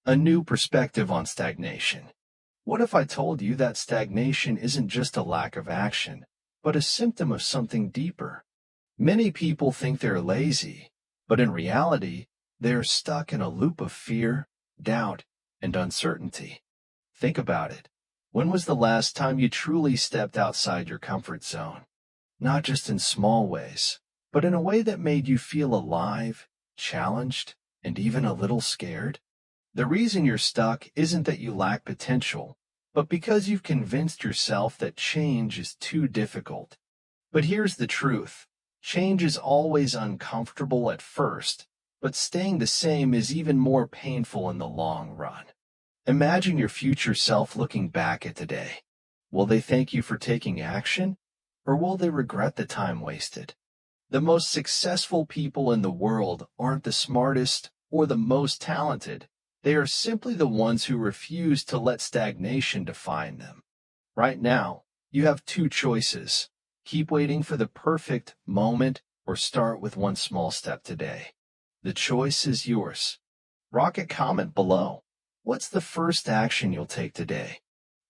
A new perspective on stagnation. What if I told you that stagnation isn't just a lack of action, but a symptom of something deeper? Many people think they're lazy, but in reality, they're stuck in a loop of fear, doubt, and uncertainty. Think about it. When was the last time you truly stepped outside your comfort zone? Not just in small ways, but in a way that made you feel alive, challenged, and even a little scared? The reason you're stuck isn't that you lack potential, but because you've convinced yourself that change is too difficult. But here's the truth. Change is always uncomfortable at first, but staying the same is even more painful in the long run. Imagine your future self looking back at today. Will they thank you for taking action, or will they regret the time wasted? The most successful people in the world aren't the smartest or the most talented. They are simply the ones who refuse to let stagnation define them. Right now, you have two choices. Keep waiting for the perfect moment or start with one small step today. The choice is yours. Rock a comment below. What's the first action you'll take today?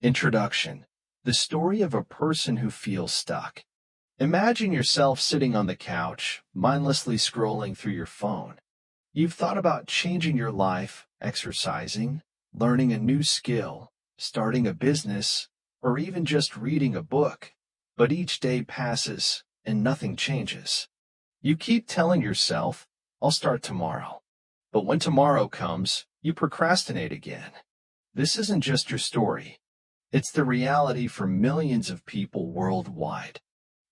Introduction. The story of a person who feels stuck. Imagine yourself sitting on the couch, mindlessly scrolling through your phone. You've thought about changing your life, exercising, learning a new skill, starting a business, or even just reading a book. But each day passes, and nothing changes. You keep telling yourself, I'll start tomorrow. But when tomorrow comes, you procrastinate again. This isn't just your story. It's the reality for millions of people worldwide.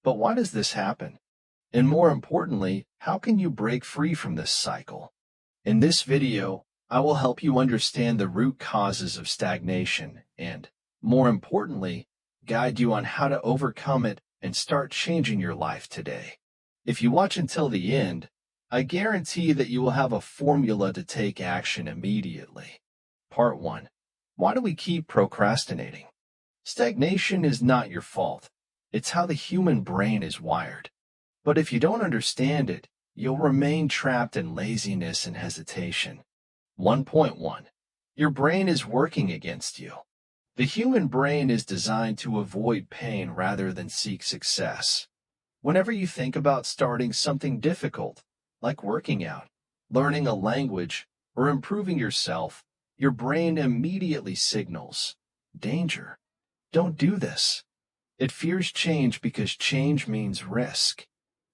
But why does this happen? And more importantly, how can you break free from this cycle? In this video, I will help you understand the root causes of stagnation and, more importantly, guide you on how to overcome it and start changing your life today. If you watch until the end, I guarantee that you will have a formula to take action immediately. Part 1. Why do we keep procrastinating? Stagnation is not your fault. It's how the human brain is wired. But if you don't understand it, you'll remain trapped in laziness and hesitation. 1.1. Your brain is working against you. The human brain is designed to avoid pain rather than seek success. Whenever you think about starting something difficult, like working out, learning a language, or improving yourself, your brain immediately signals, danger. Don't do this. It fears change because change means risk.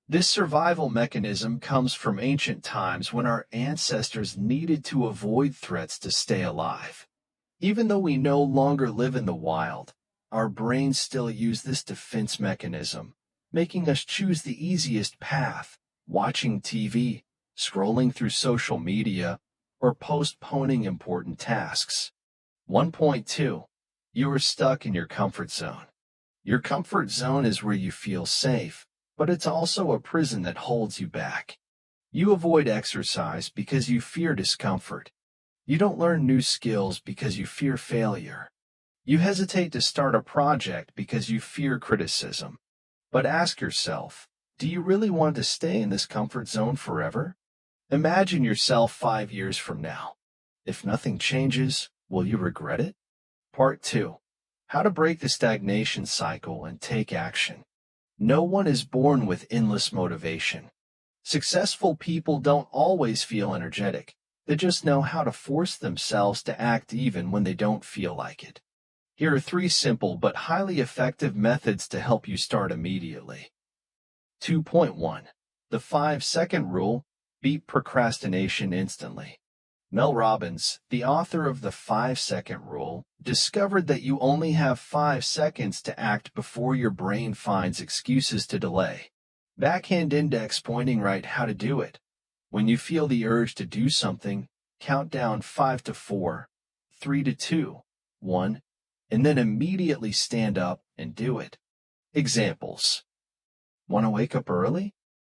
This survival mechanism comes from ancient times when our ancestors needed to avoid threats to stay alive. Even though we no longer live in the wild, our brains still use this defense mechanism, making us choose the easiest path, watching TV, scrolling through social media, or postponing important tasks. 1.2. You are stuck in your comfort zone. Your comfort zone is where you feel safe, but it's also a prison that holds you back. You avoid exercise because you fear discomfort. You don't learn new skills because you fear failure. You hesitate to start a project because you fear criticism. But ask yourself, do you really want to stay in this comfort zone forever? Imagine yourself 5 years from now. If nothing changes, will you regret it? Part 2. How to break the stagnation cycle and take action. No one is born with endless motivation. Successful people don't always feel energetic. They just know how to force themselves to act even when they don't feel like it. Here are 3 simple but highly effective methods to help you start immediately. 2.1. The 5-second rule. Beat procrastination instantly. Mel Robbins, the author of the 5-second rule, discovered that you only have 5 seconds to act before your brain finds excuses to delay. Backhand index pointing right how to do it. When you feel the urge to do something, count down 5 to 4, 3 to 2, 1, and then immediately stand up and do it. Examples. Want to wake up early?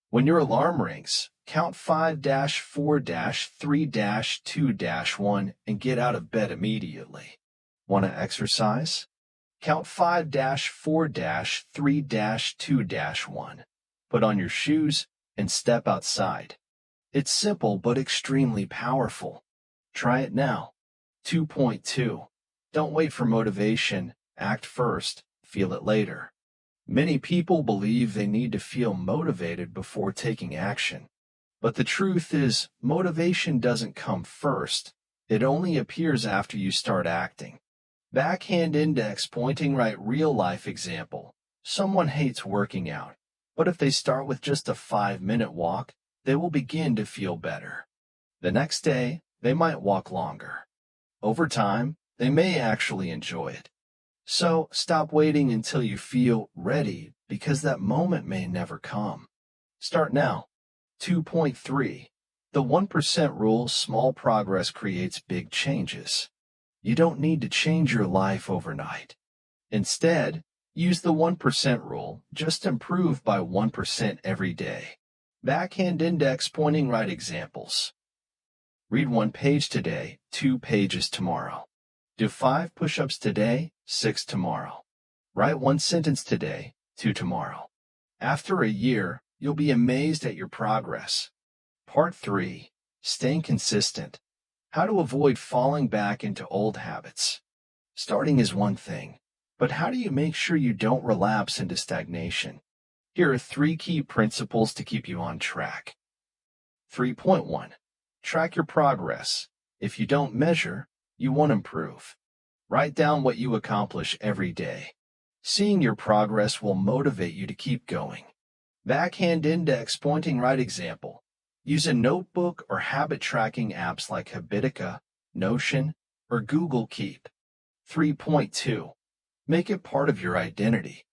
When your alarm rings, count 5-4-3-2-1 and get out of bed immediately. Want to exercise? Count 5-4-3-2-1. Put on your shoes and step outside. It's simple but extremely powerful. Try it now. 2.2. Don't wait for motivation. Act first, feel it later. Many people believe they need to feel motivated before taking action. But the truth is, motivation doesn't come first. It only appears after you start acting. Backhand index pointing right real-life example. Someone hates working out, but if they start with just a 5-minute walk, they will begin to feel better. The next day, they might walk longer. Over time, they may actually enjoy it. So, stop waiting until you feel ready, because that moment may never come. Start now. 2.3. The 1% rule: small progress creates big changes. You don't need to change your life overnight. Instead, use the 1% rule. Just improve by 1% every day. Backhand index pointing right examples. Read 1 page today, 2 pages tomorrow. Do 5 push-ups today, 6 tomorrow. Write 1 sentence today, 2 tomorrow. After a year, you'll be amazed at your progress. Part 3. Staying consistent. How to avoid falling back into old habits. Starting is one thing, but how do you make sure you don't relapse into stagnation? Here are 3 key principles to keep you on track. 3.1. Track your progress. If you don't measure, you won't improve. Write down what you accomplish every day. Seeing your progress will motivate you to keep going. Backhand index pointing right example. Use a notebook or habit tracking apps like Habitica, Notion, or Google Keep. 3.2. Make it part of your identity.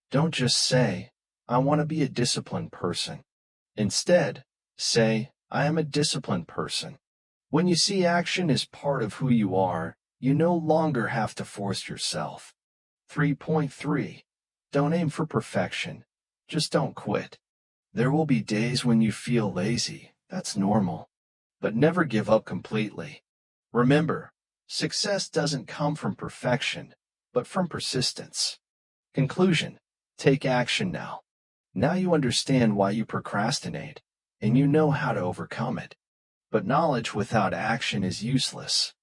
Don't just say, I want to be a disciplined person. Instead, say, I am a disciplined person. When you see action as part of who you are, you no longer have to force yourself. 3.3. Don't aim for perfection. Just don't quit. There will be days when you feel lazy. That's normal. But never give up completely. Remember, success doesn't come from perfection, but from persistence. Conclusion. Take action now. Now you understand why you procrastinate, and you know how to overcome it. But knowledge without action is useless.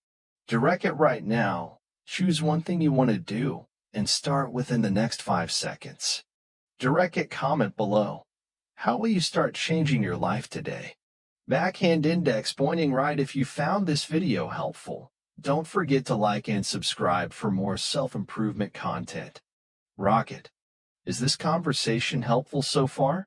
Direct it right now. Choose one thing you want to do, and start within the next 5 seconds. Direct it. Comment below. How will you start changing your life today? Backhand index pointing right. If you found this video helpful, don't forget to like and subscribe for more self-improvement content. Rocket. Is this conversation helpful so far?